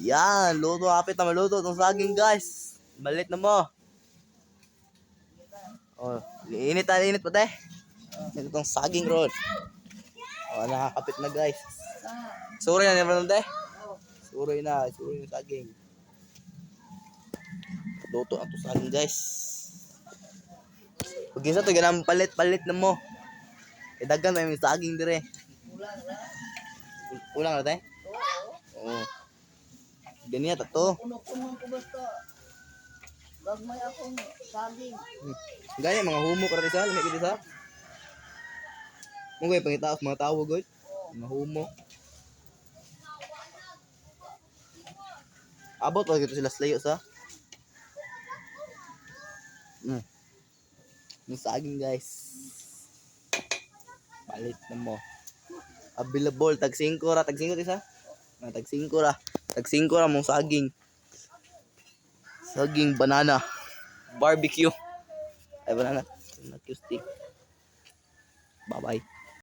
Yan, luto. Kapit na maluto itong saging, guys. Balit na mo. Oh, init pa, te. Itong saging roll. Oh, nakakapit na, guys. Suri na naman, te. Suri na saging. Luto ang to saging, guys. Pag isa to, ganang palit na mo. Idagan may saging dire. Ulang na, te? Oo. Ganyan, tato. Puno-puno ko basta. Gagmay akong saging. Ganyan, mga humo ka rin sa. Lamig ka sa. Munggoy, pangitaas, mga tawag, goy. Mga humo. Abot, wag ito sila slayo sa. Yung saging, guys. Palit na mo. Available, tag 5 ra. Tag 5 isa? Tag 5 ra. Tag 5 ra mong saging. Saging banana. Barbecue. Ay, banana. Barbecue stick. Bye-bye.